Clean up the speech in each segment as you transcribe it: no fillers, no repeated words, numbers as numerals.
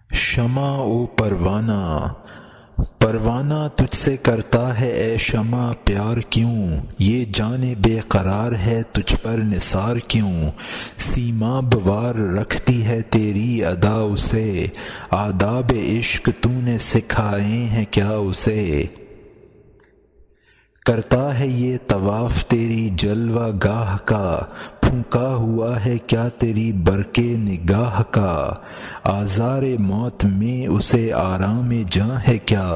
شمع و پروانہ، پروانہ تجھ سے کرتا ہے اے شمع پیار کیوں، یہ جان بے قرار ہے تجھ پر نثار کیوں، سیما بوار رکھتی ہے تیری ادا اسے، آداب عشق تو نے سکھائے ہیں کیا اسے، کرتا ہے یہ طواف تیری جلوہ گاہ کا، پھونکا ہوا ہے کیا تیری برق نگاہ کا، آزار موت میں اسے آرام جاں ہے کیا،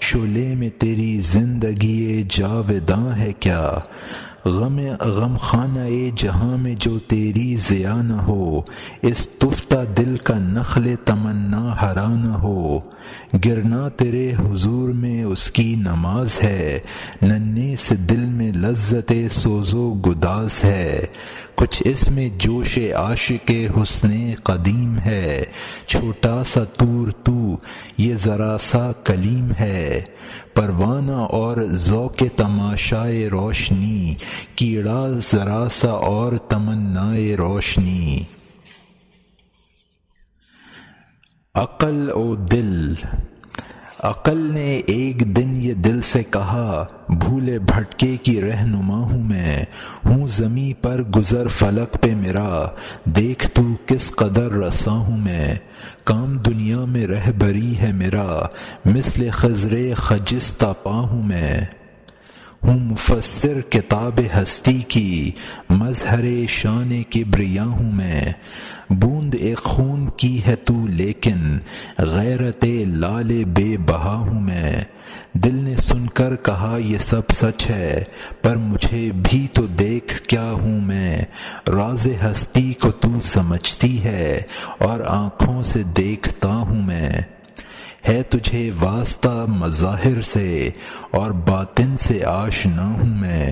شعلے میں تیری زندگی جاوداں ہے کیا، غم خانہ جہاں میں جو تیری ضیا نہ ہو، اس تفتہ دل کا نخل تمنا ہرا نہ ہو، گرنا تیرے حضور میں اس کی نماز ہے، ننھے سے دل میں لذت سوز و گداز ہے، کچھ اس میں جوش عاشق حسن قدیم ہے، چھوٹا سا طور تو یہ ذرا سا کلیم ہے، پروانہ اور ذوق تماشائے روشنی، کیڑا ذرا سا اور تمنائے روشنی، عقل و دل۔ عقل نے ایک دن یہ دل سے کہا، بھولے بھٹکے کی رہنما ہوں زمیں پر گزر فلک پہ میرا، دیکھ تو کس قدر رساں ہوں میں، کام دنیا میں رہبری ہے میرا، مثل خضر خجستہ پا ہوں میں، ہوں مفسر کتاب ہستی کی، مظہر شان کبریا ہوں میں، بوند ایک خون کی ہے تو لیکن، غیرت لعل بے بہا ہوں میں، دل نے سن کر کہا یہ سب سچ ہے، پر مجھے بھی تو دیکھ کیا ہوں میں، راز ہستی کو تو سمجھتی ہے، اور آنکھوں سے دیکھتا ہوں میں، ہے تجھے واسطہ مظاہر سے، اور باطن سے آشنا ہوں میں،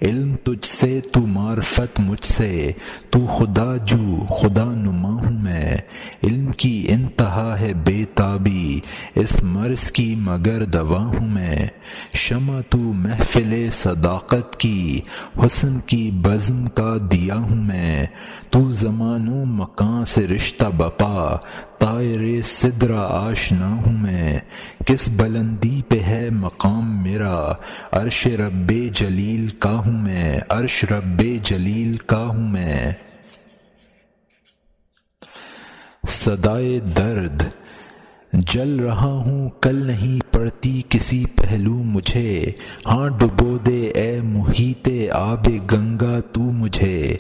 علم تجھ سے تو معرفت مجھ سے، تو خدا جو خدا نما ہوں میں، علم کی انتہا ہے بے تابی، اس مرض کی مگر دوا ہوں میں، شمع تو محفل صداقت کی، حسن کی بزم کا دیا ہوں میں، تو زمان و مکان سے رشتہ بپا، طائر سدرہ آشنا ہوں میں، کس بلندی پہ ہے مقام میرا، عرش رب جلیل کا ہوں میں، عرش رب جلیل کا ہوں میں، صدائے درد۔ جل رہا ہوں کل نہیں پڑتی کسی پہلو مجھے، ہاں ڈبو دے اے محیط آب گنگا تو مجھے،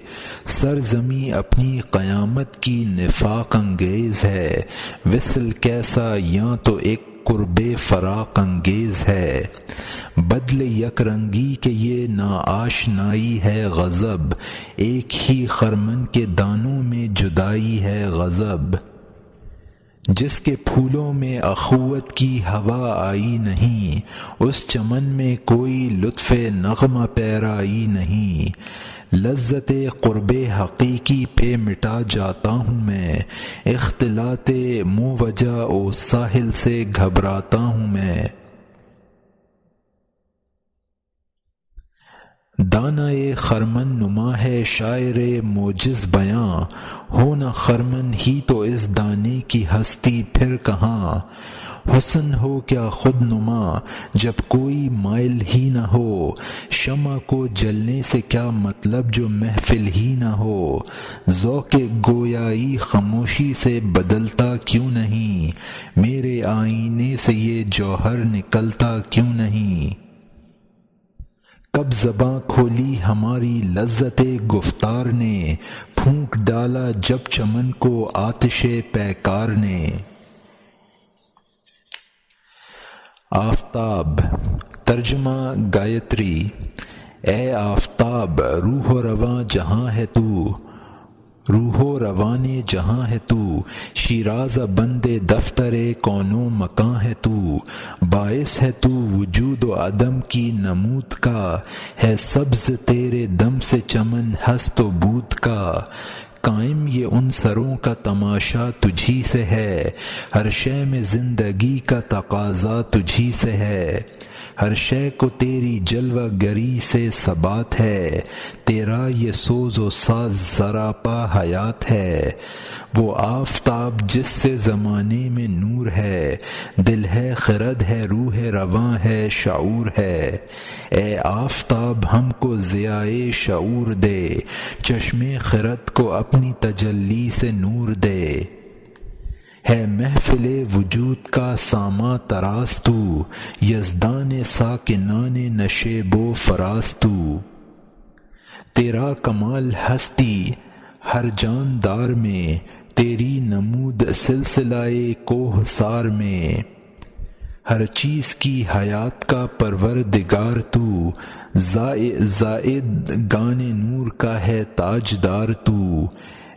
سرزمیں اپنی قیامت کی نفاق انگیز ہے، وصل کیسا یاں تو ایک قرب فراق انگیز ہے، بدل یک رنگی کے یہ ناآشنائی ہے غضب، ایک ہی خرمن کے دانوں میں جدائی ہے غضب، جس کے پھولوں میں اخوت کی ہوا آئی نہیں، اس چمن میں کوئی لطف نغمہ پیرائی نہیں، لذت قرب حقیقی پہ مٹا جاتا ہوں میں، اختلاط موجہ و ساحل سے گھبراتا ہوں میں، دانائے خرمن نما ہے شاعر موجز بیاں، ہو نہ خرمن ہی تو اس دانے کی ہستی پھر کہاں، حسن ہو کیا خود نما جب کوئی مائل ہی نہ ہو، شمع کو جلنے سے کیا مطلب جو محفل ہی نہ ہو، ذوق گویائی خاموشی سے بدلتا کیوں نہیں، میرے آئینے سے یہ جوہر نکلتا کیوں نہیں، کب زباں کھولی ہماری لذت گفتار نے، پھونک ڈالا جب چمن کو آتش پیکار نے، آفتاب۔ ترجمہ گایتری۔ اے آفتاب، روح و رواں جہاں ہے تو، روح و روان جہاں ہے تو، شیراز بند دفتر کون و مکاں ہے تو، باعث ہے تو وجود و عدم کی نمود کا، ہے سبز تیرے دم سے چمن ہست و بود کا، قائم یہ ان سروں کا تماشا تجھی سے ہے، ہر شے میں زندگی کا تقاضا تجھی سے ہے، ہر شے کو تیری جلوہ گری سے ثبات ہے، تیرا یہ سوز و ساز سراپا حیات ہے۔ وہ آفتاب جس سے زمانے میں نور ہے، دل ہے خرد ہے روح رواں ہے شعور ہے۔ اے آفتاب ہم کو ضیائے شعور دے، چشمے خرد کو اپنی تجلی سے نور دے۔ ہے محفل وجود کا ساما تراز تو، یزدان ساکنان نشیب و فراز تو۔ تیرا کمال ہستی ہر جاندار میں، تیری نمود سلسلہ کوہسار میں۔ ہر چیز کی حیات کا پروردگار تو، زائد گان نور کا ہے تاجدار تو۔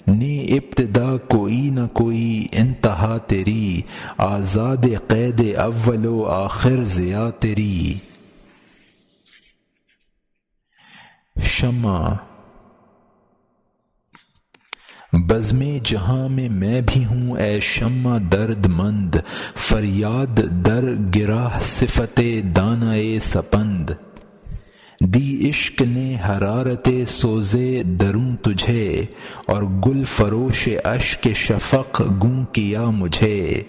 نے ابتدا کوئی نہ کوئی انتہا تیری، آزاد قید اول و آخر ضیا تیری۔ شمع بزم جہاں میں بھی ہوں اے شمع درد مند، فریاد در گرہ صفت دانائے سپند۔ دی عشق نے حرارت سوزے دروں تجھے، اور گل فروش اشک شفق گوں کیا مجھے۔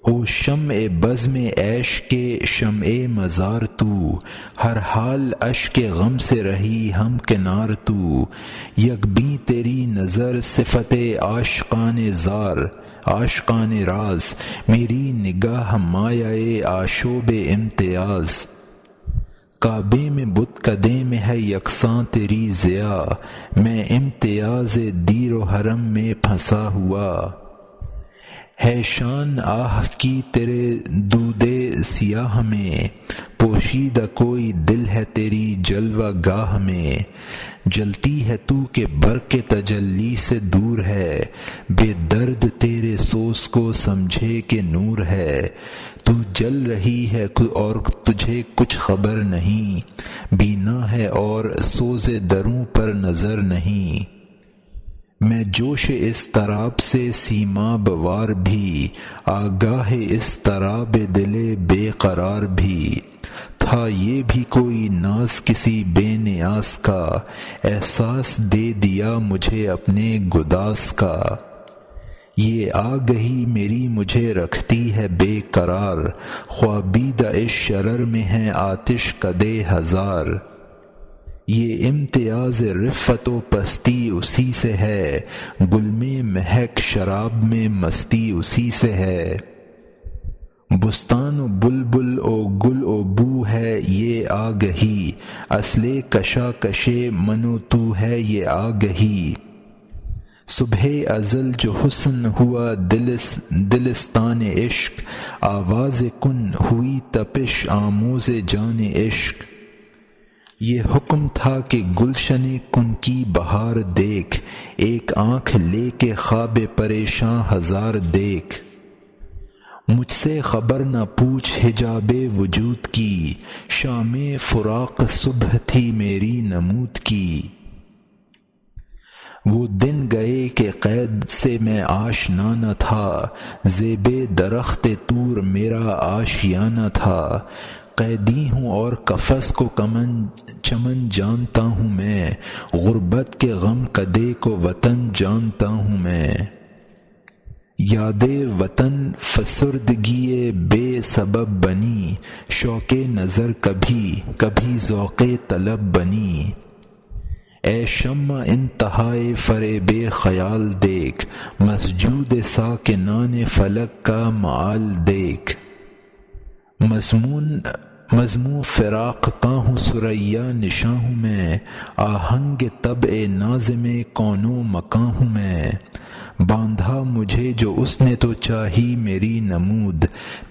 ہو شمع بزم عیش کے شمع مزار تو، ہر حال اشک غم سے رہی ہم کنار تو۔ یک بیں تیری نظر صفت عاشقان زار، عاشقان راز، میری نگاہ مایہ آشوب امتیاز۔ کعبے میں بت کدے میں ہے یکساں تیری ضیا، میں امتیاز دیر و حرم میں پھنسا ہوا۔ ہے شان آہ کی تیرے دودے سیاہ میں، پوشیدہ کوئی دل ہے تیری جلوہ گاہ میں۔ جلتی ہے تو کہ برق تجلی سے دور ہے، بے درد تیرے سوز کو سمجھے کہ نور ہے۔ تو جل رہی ہے اور تجھے کچھ خبر نہیں، بینا ہے اور سوز دروں پر نظر نہیں۔ میں جوش اضطراب سے سیماب وار بھی، آگاہ اضطراب دل بے قرار بھی۔ تھا یہ بھی کوئی ناز کسی بے نیاز کا، احساس دے دیا مجھے اپنے گداز کا۔ یہ آگہی میری مجھے رکھتی ہے بے قرار، خوابیدہ اس شرر میں ہے آتش کدے ہزار۔ یہ امتیاز رفت و پستی اسی سے ہے، گل میں مہک شراب میں مستی اسی سے ہے۔ بستان و بلبل و گل و بو ہے یہ آگہی، اصل کشاکش من و تو ہے یہ آگہی۔ صبح ازل جو حسن ہوا دلستان عشق، آواز کن ہوئی تپش آموز جان عشق۔ یہ حکم تھا کہ گلشن کن کی بہار دیکھ، ایک آنکھ لے کے خواب پریشاں ہزار دیکھ۔ مجھ سے خبر نہ پوچھ حجاب وجود کی، شام فراق صبح تھی میری نمود کی۔ وہ دن گئے کہ قید سے میں آشنا نہ تھا، زیب درخت طور میرا آشیانہ تھا۔ قیدی ہوں اور قفس کو چمن جانتا ہوں میں، غربت کے غم کدے کو وطن جانتا ہوں میں۔ یاد وطن فسردگی بے سبب بنی، شوق نظر کبھی ذوق طلب بنی۔ اے شمع انتہائے فریب خیال دیکھ، مسجود ساکنان فلک کا مآل دیکھ۔ مضمون فراق کا ہوں ثریا نشاں ہوں میں، آہنگ طبع ناظم کون و مکاں ہوں میں۔ باندھا مجھے جو اس نے تو چاہی میری نمود،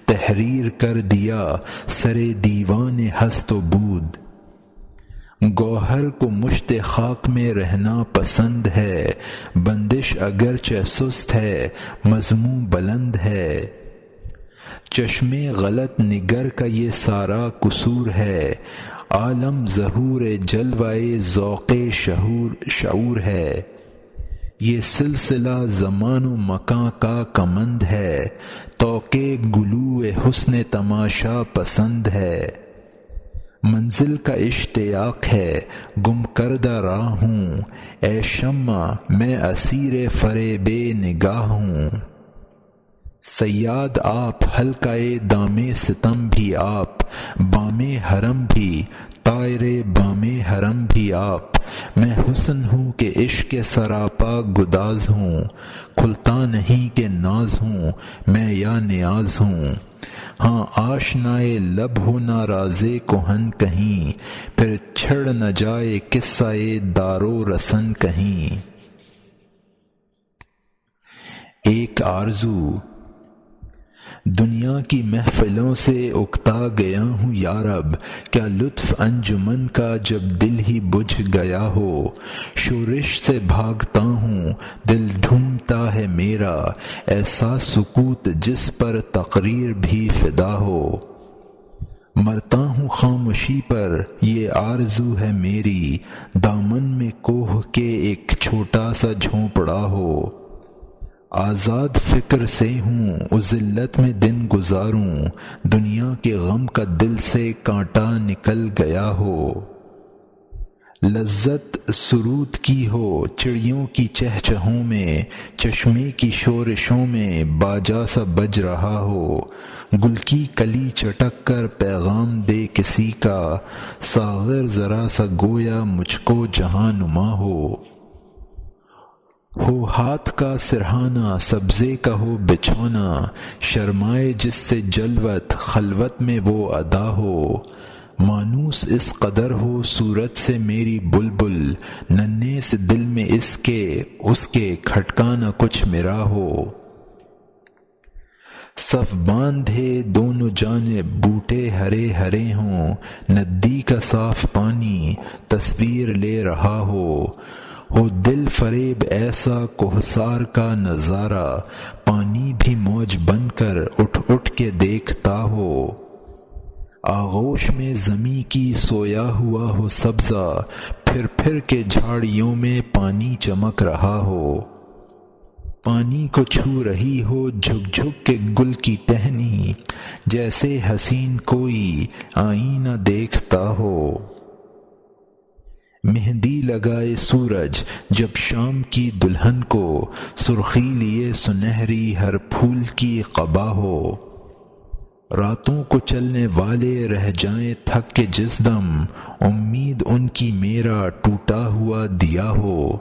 تحریر کر دیا سر دیوان ہست و بود۔ گوہر کو مشت خاک میں رہنا پسند ہے، بندش اگرچہ سست ہے مضمون بلند ہے۔ چشم غلط نگر کا یہ سارا قصور ہے، عالم ظہور جلوہ ذوق شعور ہے۔ یہ سلسلہ زمان و مکاں کا کمند ہے، توقع گلو حسن تماشا پسند ہے۔ منزل کا اشتیاق ہے گم کردہ راہ ہوں، اے شمع میں اسیر فریب نگاہ ہوں۔ صیاد آپ حلقۂ دام ستم بھی آپ، بام حرم بھی طائر بام حرم بھی آپ۔ میں حسن ہوں کہ عشق سراپا گداز ہوں، کھلتا نہیں کہ ناز ہوں میں یا نیاز ہوں۔ ہاں آشنائے لب ہو ناراض کہن کہیں، پھر چھڑ نہ جائے قصہ دار و رسن کہیں۔ ایک آرزو۔ دنیا کی محفلوں سے اکتا گیا ہوں یارب، کیا لطف انجمن کا جب دل ہی بجھ گیا ہو۔ شورش سے بھاگتا ہوں دل ڈھونڈتا ہے میرا، ایسا سکوت جس پر تقریر بھی فدا ہو۔ مرتا ہوں خاموشی پر یہ آرزو ہے میری، دامن میں کوہ کے ایک چھوٹا سا جھونپڑا ہو۔ آزاد فکر سے ہوں اس ذلت میں دن گزاروں، دنیا کے غم کا دل سے کانٹا نکل گیا ہو۔ لذت سرود کی ہو چڑیوں کی چہچہوں میں، چشمے کی شورشوں میں باجا سا بج رہا ہو۔ گل کی کلی چٹک کر پیغام دے کسی کا، ساغر ذرا سا گویا مجھ کو جہاں نما ہو۔ ہاتھ کا سرہانہ سبزے کا ہو بچھونا، شرمائے جس سے جلوت خلوت میں وہ ادا ہو۔ مانوس اس قدر ہو صورت سے میری بلبل، ننھے سے دل میں اس کے کھٹکا نہ کچھ میرا ہو۔ صف باندھے دونوں جانب بوٹے ہرے ہرے ہوں، ندی کا صاف پانی تصویر لے رہا ہو دل فریب ایسا کوہسار کا نظارہ، پانی بھی موج بن کر اٹھ اٹھ کے دیکھتا ہو۔ آغوش میں زمیں کی سویا ہوا ہو سبزہ، پھر پھر کے جھاڑیوں میں پانی چمک رہا ہو۔ پانی کو چھو رہی ہو جھک جھک کے گل کی ٹہنی، جیسے حسین کوئی آئینہ دیکھتا ہو۔ مہندی لگائے سورج جب شام کی دلہن کو، سرخی لیے سنہری ہر پھول کی قبا ہو۔ راتوں کو چلنے والے رہ جائیں تھک کے جس دم، امید ان کی میرا ٹوٹا ہوا دیا ہو۔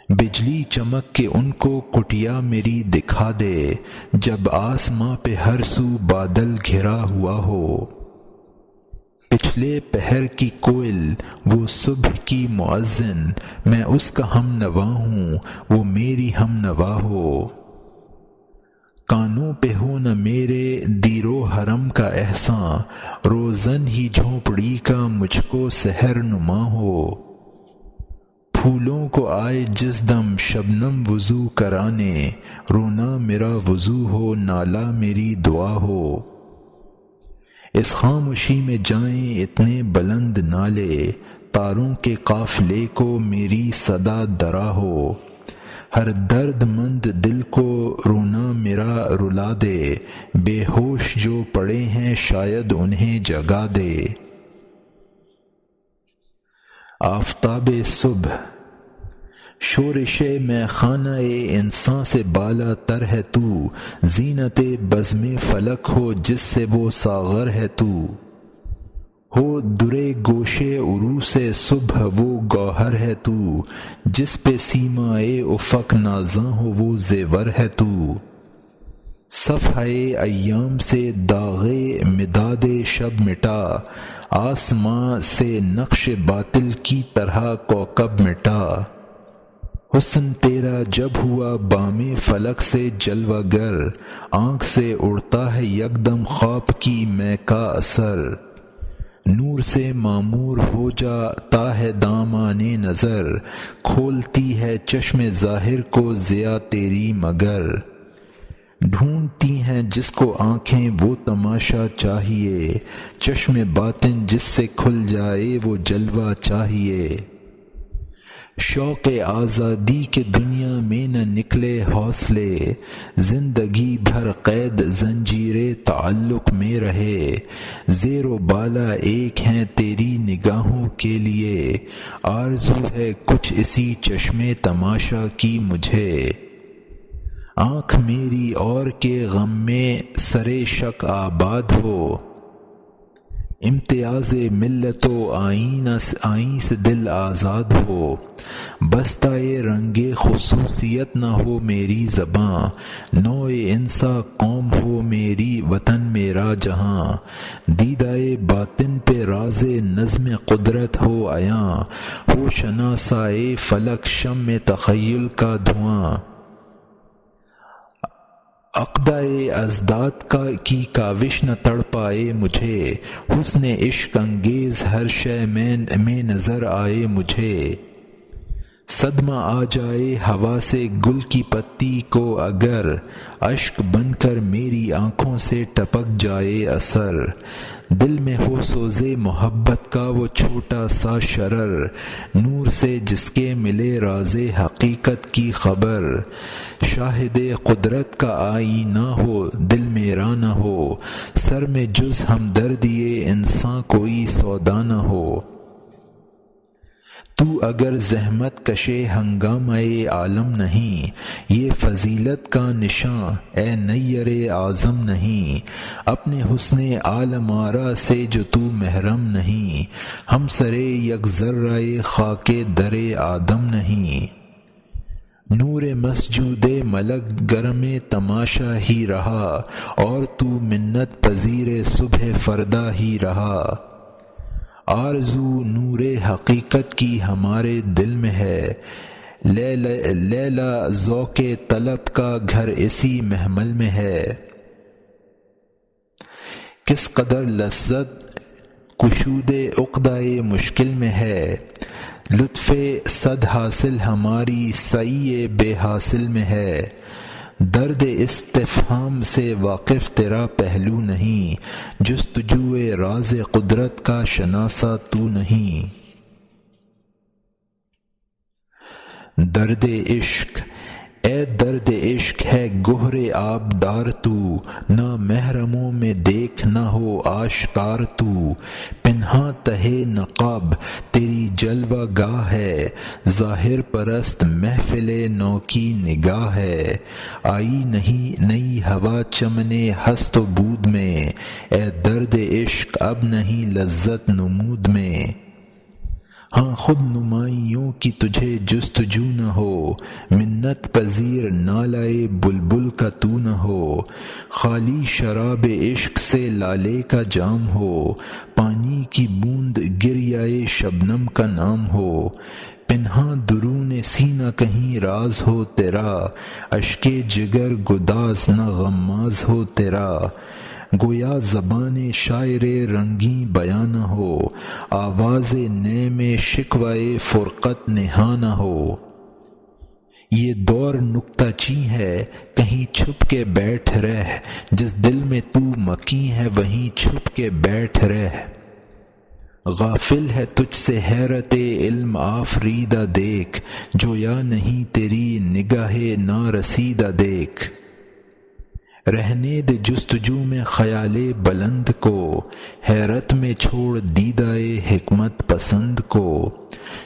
بجلی چمک کے ان کو کٹیا میری دکھا دے، جب آسماں پہ ہر سو بادل گھرا ہوا ہو۔ پچھلے پہر کی کوئل وہ صبح کی مؤذن، میں اس کا ہم نوا ہوں وہ میری ہم نوا ہو۔ کانوں پہ ہو نہ میرے دیر و حرم کا احساں، روزن ہی جھونپڑی کا مجھ کو سحر نما ہو۔ پھولوں کو آئے جس دم شبنم وضو کرانے، رونا میرا وضو ہو نالہ میری دعا ہو۔ اس خاموشی میں جائیں اتنے بلند نالے، تاروں کے قافلے کو میری صدا درا ہو۔ ہر درد مند دل کو رونا میرا رلا دے، بے ہوش جو پڑے ہیں شاید انہیں جگا دے۔ آفتاب صبح۔ شورش میں خانہ انساں سے بالا تر ہے تو، زینت بزم فلک ہو جس سے وہ ساغر ہے تو۔ ہو درے گوشے عروس صبح وہ گوہر ہے تو، جس پہ سیمائے افق نازاں ہو وہ زیور ہے تو۔ صفحہ ایام سے داغ مداد شب مٹا، آسماں سے نقش باطل کی طرح کوکب مٹا۔ حسن تیرا جب ہوا بام فلک سے جلوہ گر، آنکھ سے اڑتا ہے یکدم خواب کی مے کا اثر۔ نور سے معمور ہو جاتا ہے دامان نظر، کھولتی ہے چشم ظاہر کو ضیا تیری مگر۔ ڈھونڈتی ہیں جس کو آنکھیں وہ تماشا چاہیے، چشم باطن جس سے کھل جائے وہ جلوہ چاہیے۔ شوق آزادی کے دنیا میں نہ نکلے حوصلے، زندگی بھر قید زنجیر تعلق میں رہے، زیر و بالا ایک ہیں تیری نگاہوں کے لیے، آرزو ہے کچھ اسی چشم تماشا کی مجھے، آنکھ میری اور کے غم میں سرے شک آباد ہو، امتیاز ملت و آئین سے دل آزاد ہو، بستۂ رنگ خصوصیت نہ ہو میری زباں، نوع انسا قوم ہو میری وطن میرا جہاں، دیدۂ باطن پہ راز نظم قدرت ہو عیاں، ہو شناسائے فلک شمع تخیل کا دھواں، عقدۂ ازداد کی کاوش نہ تڑ پائے مجھے، حسن عشق انگیز ہر شے میں نظر آئے مجھے، صدمہ آ جائے ہوا سے گل کی پتی کو اگر، اشک بن کر میری آنکھوں سے ٹپک جائے اثر، دل میں ہو سوزے محبت کا وہ چھوٹا سا شرر، نور سے جس کے ملے راز حقیقت کی خبر، شاہد قدرت کا آئینہ ہو دل میرا نہ ہو، سر میں جز ہمدردی انسان کوئی سودا نہ ہو، تو اگر زحمت کشے ہنگامہ عالم نہیں، یہ فضیلت کا نشاں اے نیر اعظم نہیں، اپنے حسن عالم آرا سے جو تو محرم نہیں، ہم سرے یک ذرہ خاک در آدم نہیں، نور مسجود ملک گرم تماشا ہی رہا، اور تو منت پذیر صبح فردا ہی رہا، آرزو نور حقیقت کی ہمارے دل میں ہے، لیلا ذوق طلب کا گھر اسی محمل میں ہے، کس قدر لذت کشود عقدۂ مشکل میں ہے، لطف صد حاصل ہماری سعی بے حاصل میں ہے، درد استفہام سے واقف تیرا پہلو نہیں، جستجوئے راز قدرت کا شناسا تو نہیں، درد عشق اے درد عشق ہے گہر آبدار تو، نہ محرموں میں دیکھ نہ ہو آشکار تو، پنہاں تہے نقاب تیری جلوہ گاہ ہے، ظاہر پرست محفل نو کی نگاہ ہے، آئی نہیں نئی ہوا چمن ہست و بود میں، اے درد عشق اب نہیں لذت نمود میں، ہاں خود نمائیوں کی تجھے جستجو نہ ہو، منت پذیر نالائے بلبل کا تو نہ ہو، خالی شراب عشق سے لالے کا جام ہو، پانی کی بوند گریائے شبنم کا نام ہو، پنہاں درون سینہ کہیں راز ہو تیرا، اشک جگر گداز نہ غماز ہو تیرا، گویا زبان شاعر رنگیں بیاں نہ ہو، آواز نے میں شکوائے فرقت نہاں نہ ہو، یہ دور نکتہ چیں ہے کہیں چھپ کے بیٹھ رہ، جس دل میں تو مکیں ہے وہیں چھپ کے بیٹھ رہ، غافل ہے تجھ سے حیرت علم آفریدہ دیکھ، جویا نہیں تیری نگاہ نارسیدہ دیکھ، رہنے دے جستجو میں خیال بلند کو، حیرت میں چھوڑ دیدۂ حکمت پسند کو،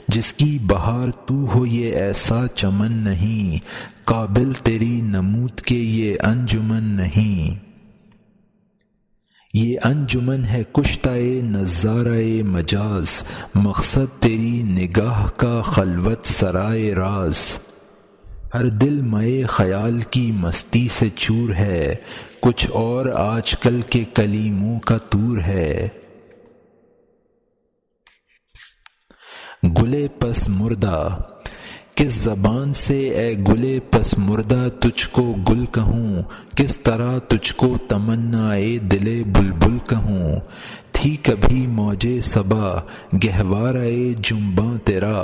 جس کی بہار تو ہو یہ ایسا چمن نہیں، قابل تیری نمود کے یہ انجمن نہیں، یہ انجمن ہے کشتۂ نظارۂ مجاز، مقصد تیری نگاہ کا خلوت سرائے راز، ہر دل مئے خیال کی مستی سے چور ہے، کچھ اور آج کل کے کلیموں کا طور ہے، گلے پس مردہ کس زبان سے اے گلے پس مردہ تجھ کو گل کہوں، کس طرح تجھ کو تمنائے دل بلبل کہوں، تھی کبھی موج صبا گہوارۂ جنباں تیرا،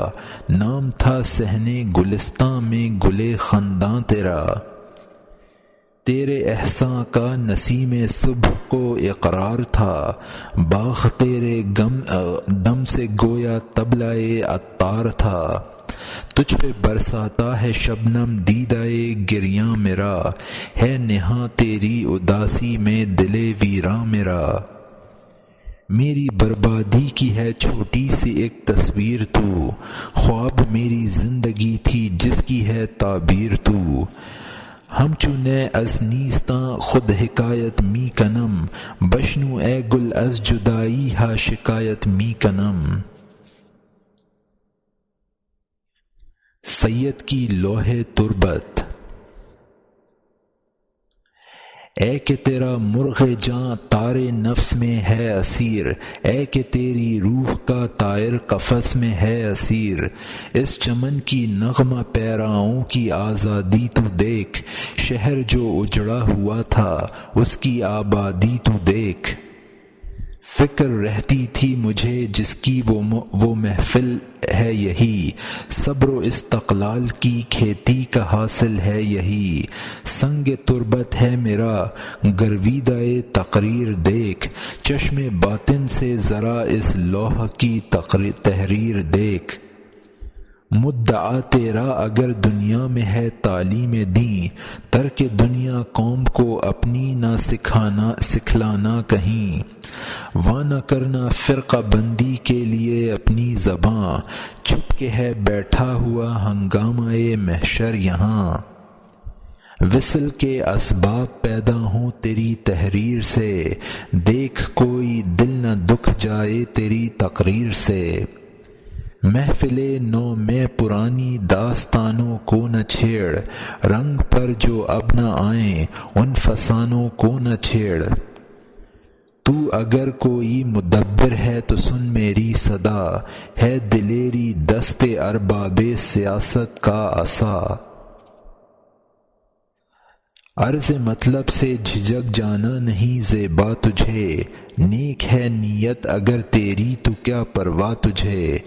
نام تھا صحن گلستاں میں گل خنداں تیرا، تیرے احساں کا نسیم صبح کو اقرار تھا، باغ تیرے دم سے گویا طبلۂ عطار تھا، تجھ پہ برساتا ہے شبنم دیدائے گریاں میرا، ہے نہاں تیری اداسی میں دل ویراں میرا۔ میری بربادی کی ہے چھوٹی سی ایک تصویر تو، خواب میری زندگی تھی جس کی ہے تعبیر تو۔ ہم چنے از نیستاں خود حکایت می کنم، بشنو اے گل از جدائی ہا شکایت می کنم۔ سید کی لوح تربت۔ اے کہ تیرا مرغ جاں تار نفس میں ہے اسیر، اے کہ تیری روح کا طائر قفس میں ہے اسیر، اس چمن کی نغمہ پیراؤں کی آزادی تو دیکھ، شہر جو اجڑا ہوا تھا اس کی آبادی تو دیکھ۔ فکر رہتی تھی مجھے جس کی وہ محفل ہے یہی، صبر و استقلال کی کھیتی کا حاصل ہے یہی۔ سنگ تربت ہے میرا گرویدۂ تقریر دیکھ، چشم باطن سے ذرا اس لوح کی تحریر دیکھ۔ مدعا تیرا اگر دنیا میں ہے تعلیم دین، ترک دنیا قوم کو اپنی نہ سکھلانا کہیں، وانہ کرنا فرقہ بندی کے لیے اپنی زباں، چھپ کے ہے بیٹھا ہوا ہنگامہ محشر یہاں۔ وصل کے اسباب پیدا ہوں تیری تحریر سے، دیکھ کوئی دل نہ دکھ جائے تیری تقریر سے۔ محفل نو میں پرانی داستانوں کو نہ چھیڑ، رنگ پر جو اب نہ آئیں ان فسانوں کو نہ چھیڑ۔ تو اگر کوئی مدبر ہے تو سن میری صدا، ہے دلیری دست ارباب سیاست کا عصا۔ عرض مطلب سے جھجک جانا نہیں زیبا تجھے، نیک ہے نیت اگر تیری تو کیا پرواہ تجھے۔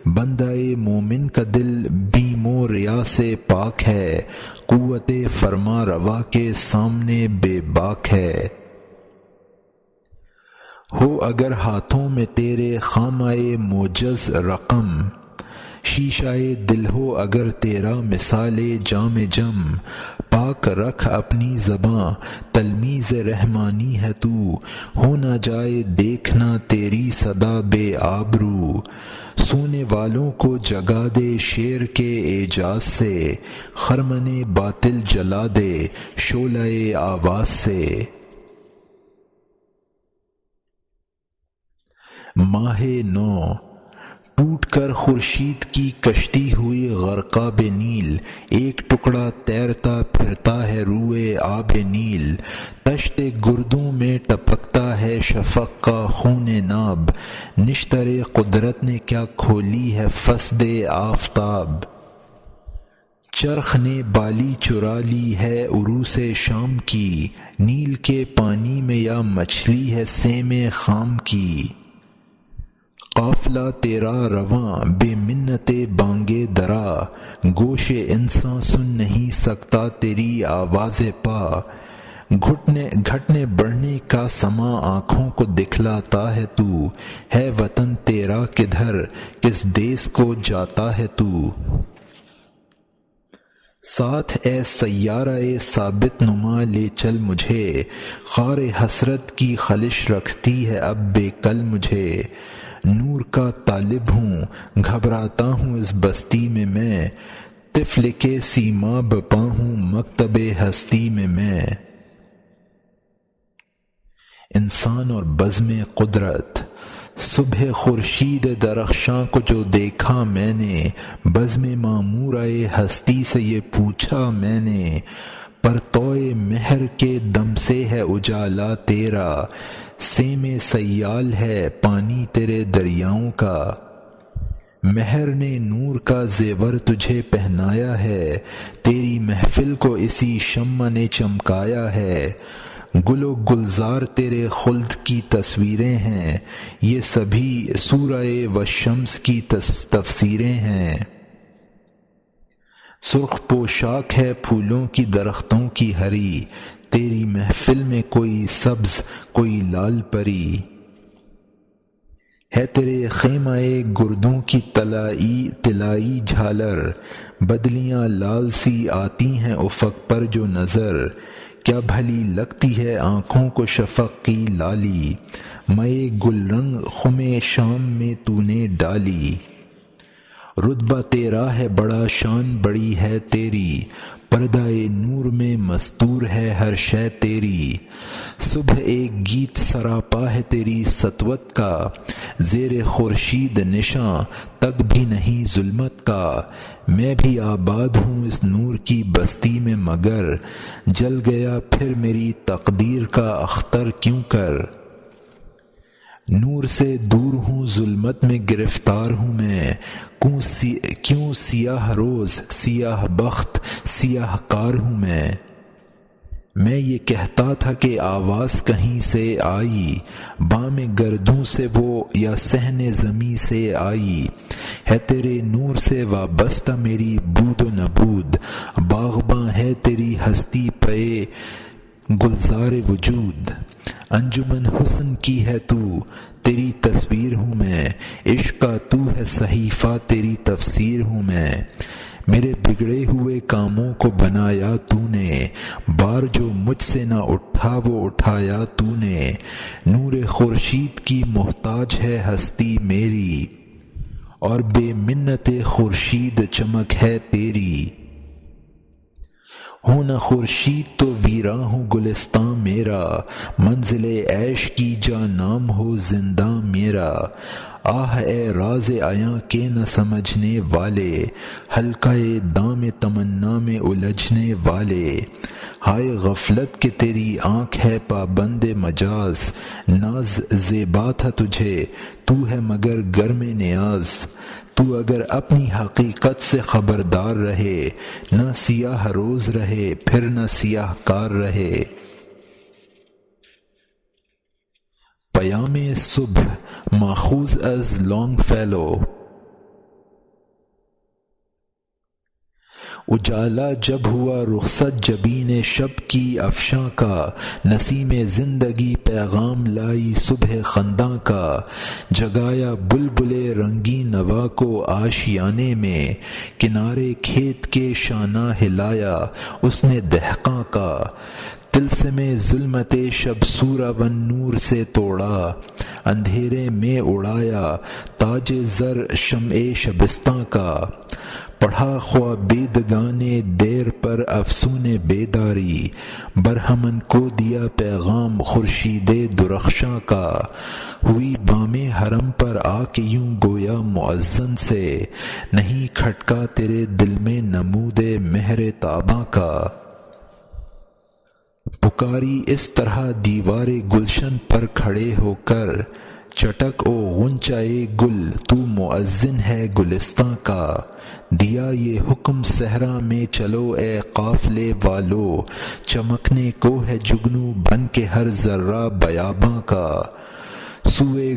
بندہ مومن کا دل بیم و ریا سے پاک ہے، قوت فرما روا کے سامنے بے باک ہے۔ ہو اگر ہاتھوں میں تیرے خامہ موجز رقم، شیشہ دل ہو اگر تیرا مثال جام جم۔ پاک رکھ اپنی زباں تلمیذ رحمانی ہے تو، ہو نہ جائے دیکھنا تیری صدا بے آبرو۔ سونے والوں کو جگا دے شعر کے اعجاز سے، خرمن باطل جلا دے شعلہ آواز سے۔ ماہ نو ٹوٹ کر خورشید کی کشتی ہوئی غرقاب نیل، ایک ٹکڑا تیرتا پھرتا ہے روئے آب نیل۔ تشت گردوں میں ٹپکتا ہے شفق کا خون ناب، نشتر قدرت نے کیا کھولی ہے فسد آفتاب۔ چرخ نے بالی چرا لی ہے عروس شام کی، نیل کے پانی میں یا مچھلی ہے سیم خام کی۔ قافلہ تیرا رواں بے منت بانگے درا، گوش انساں سن نہیں سکتا تیری آواز پا۔ گھٹنے بڑھنے کا سما آنکھوں کو دکھلاتا ہے تو، ہے وطن تیرا کدھر کس دیس کو جاتا ہے تو۔ ساتھ اے سیارہ ثابت نما لے چل مجھے، خار حسرت کی خلش رکھتی ہے اب بے کل مجھے۔ نور کا طالب ہوں گھبراتا ہوں اس بستی میں طفل کے سیما بپا ہوں مکتب ہستی میں۔ انسان اور بزم قدرت۔ صبح خورشید درخشاں کو جو دیکھا میں نے، بزم معمورۂ ہستی سے یہ پوچھا میں نے، پرتوئے مہر کے دم سے ہے اجالا تیرا، سیم سیال ہے پانی تیرے دریاؤں کا۔ مہر نے نور کا زیور تجھے پہنایا ہے، تیری محفل کو اسی شمع نے چمکایا ہے۔ گل و گلزار تیرے خلد کی تصویریں ہیں، یہ سبھی سورہ والشمس کی تفسیریں ہیں۔ سرخ پوشاک ہے پھولوں کی درختوں کی ہری، تیری محفل میں کوئی سبز کوئی لال پری۔ ہے تیرے خیمہ گردوں کی طلائی جھالر، بدلیاں لال سی آتی ہیں افق پر جو نظر، کیا بھلی لگتی ہے آنکھوں کو شفق کی لالی، مئے گل رنگ خم شام میں تو نے ڈالی۔ رتبہ تیرا ہے بڑا شان بڑی ہے تیری، پردہ نور میں مستور ہے ہر شے تیری، صبح ایک گیت سراپا ہے تیری سطوت کا، زیر خورشید نشاں تک بھی نہیں ظلمت کا، میں بھی آباد ہوں اس نور کی بستی میں مگر، جل گیا پھر میری تقدیر کا اختر کیوں کر، نور سے دور ہوں ظلمت میں گرفتار ہوں میں، کیوں سیاہ روز سیاہ بخت سیاہ کار ہوں میں یہ کہتا تھا کہ آواز کہیں سے آئی، بام گردوں سے وہ یا صحن زمیں سے آئی، ہے تیرے نور سے وابستہ میری بود و نبود، باغباں ہے تیری ہستی پہ گلزار وجود، انجمن حسن کی ہے تو تیری تصویر ہوں میں، عشق کا تو ہے صحیفہ تیری تفسیر ہوں میں، میرے بگڑے ہوئے کاموں کو بنایا تو نے، بار جو مجھ سے نہ اٹھا وہ اٹھایا تو نے، نور خورشید کی محتاج ہے ہستی میری، اور بے منت خورشید چمک ہے تیری، ہو نہ خورشید تو ویراں ہو گلستاں میرا، منزل عیش کی جا نام ہو زنداں میرا، آہ اے راز عیاں کے نہ سمجھنے والے، حلقہ دام تمنا میں الجھنے والے، ہائے غفلت کہ تیری آنکھ ہے پابند مجاز، ناز زیبا تھا تجھے تو ہے مگر گرم نیاز، تو اگر اپنی حقیقت سے خبردار رہے، نہ سیاہ روز رہے پھر نہ سیاہ کار رہے۔ پیام صبح ماخوذ از لانگ فیلو۔ اجالا جب ہوا رخصت جبین شب کی افشاں کا، نسیم زندگی پیغام لائی صبح خنداں کا، جگایا بلبل رنگین نوا کو آشیانے میں، کنارے کھیت کے شانہ ہلایا اس نے دہقاں کا، طلسم ظلمت شب سورہ ون نور سے توڑا، اندھیرے میں اڑایا تاج زر شمع شبستاں کا، پڑھا خوابیدگان دیر پر افسون بیداری، برہمن کو دیا پیغام خورشید درخشاں کا، ہوئی بام حرم پر آ کے یوں گویا مؤذن سے، نہیں کھٹکا تیرے دل میں نمود مہر تاباں کا، پکاری اس طرح دیوار گلشن پر کھڑے ہو کر، چٹک او غنچۂ گل تو مؤذن ہے گلستاں کا، دیا یہ حکم صحرا میں چلو اے قافلے والو، چمکنے کو ہے جگنو بن کے ہر ذرہ بیاباں کا، سوئے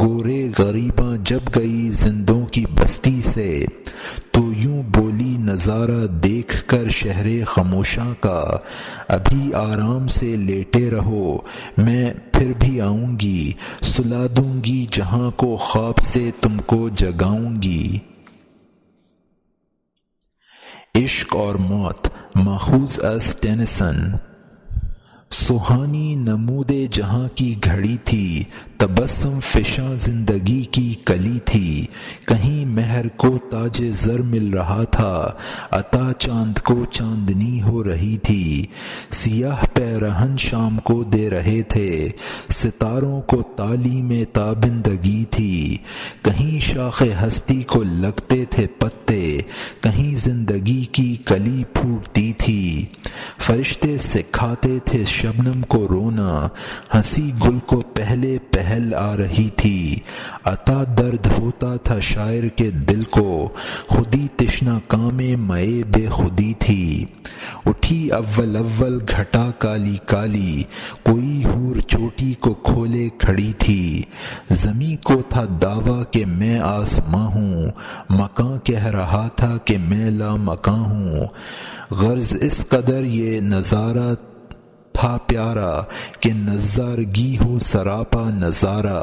گورے غریباں جب گئی زندوں کی بستی سے، تو یوں بولی نظارہ دیکھ کر شہر خاموشاں کا، ابھی آرام سے لیٹے رہو میں پھر بھی آؤں گی، سلا دوں گی جہاں کو خواب سے تم کو جگاؤں گی۔ عشق اور موت ماخوذ از ٹینیسن۔ سہانی نمود جہاں کی گھڑی تھی، تبسم فشاں زندگی کی کلی تھی، کہیں مہر کو تاج زر مل رہا تھا، عطا چاند کو چاندنی ہو رہی تھی، سیاہ پیرہن شام کو دے رہے تھے، ستاروں کو تعلیم تابندگی تھی، کہیں شاخ ہستی کو لگتے تھے پتے، کہیں زندگی کی کلی پھوٹتی تھی، فرشتے سکھاتے تھے شبنم کو رونا، ہنسی گل کو پہلے پہل آ رہی تھی، عطا درد ہوتا تھا شاعر کے دل کو، خودی تشنا کام مئے بے خودی تھی، اٹھی اول اول گھٹا کالی کالی، کوئی حور چوٹی کو کھولے کھڑی تھی، زمیں کو تھا دعویٰ کہ میں آسماں ہوں، مکاں کہہ رہا تھا کہ میں لا مکاں ہوں، غرض اس قدر یہ نظارہ تھا پیارا کہ نظارگی ہو سراپا نظارہ،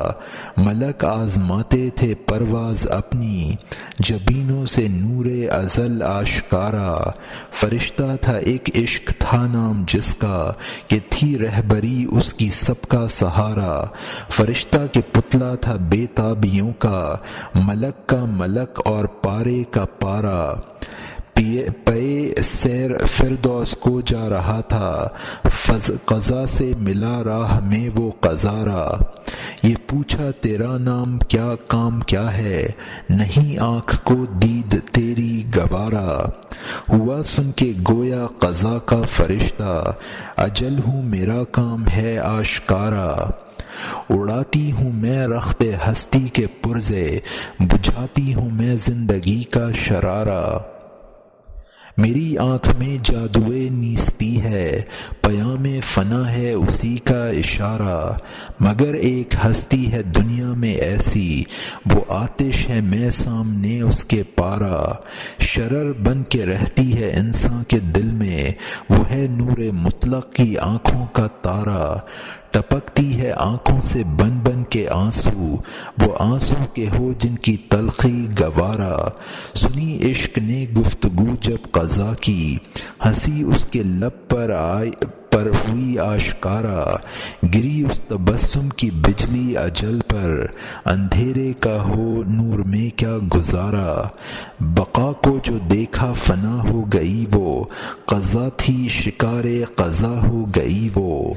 ملک آزماتے تھے پرواز اپنی، جبینوں سے نور ازل آشکارا، فرشتہ تھا ایک عشق تھا نام جس کا، کہ تھی رہبری اس کی سب کا سہارا، فرشتہ کے پتلا تھا بے تابیوں کا، ملک کا ملک اور پارے کا پارا، پے سیر فردوس کو جا رہا تھا، قضا سے ملا راہ میں وہ قضارا، یہ پوچھا تیرا نام کیا کام کیا ہے، نہیں آنکھ کو دید تیری گوارا، ہوا سن کے گویا قضا کا فرشتہ، اجل ہوں میرا کام ہے آشکارا، اڑاتی ہوں میں رخت ہستی کے پرزے، بجھاتی ہوں میں زندگی کا شرارہ، میری آنکھ میں جادوئے نیستی ہے، پیام فنا ہے اسی کا اشارہ، مگر ایک ہستی ہے دنیا میں ایسی، وہ آتش ہے میں سامنے اس کے پارا، شرر بن کے رہتی ہے انسان کے دل میں، وہ ہے نور مطلق کی آنکھوں کا تارا، ٹپکتی ہے آنکھوں سے بن بن کے آنسو، وہ آنسو کے ہو جن کی تلخی گوارا، سنی عشق نے گفتگو جب قضا کی، ہنسی اس کے لب پر ہوئی آشکارا، گری اس تبسم کی بجلی اجل پر، اندھیرے کا ہو نور میں کیا گزارا، بقا کو جو دیکھا فنا ہو گئی وہ، قضا تھی شکار قضا ہو گئی وہ۔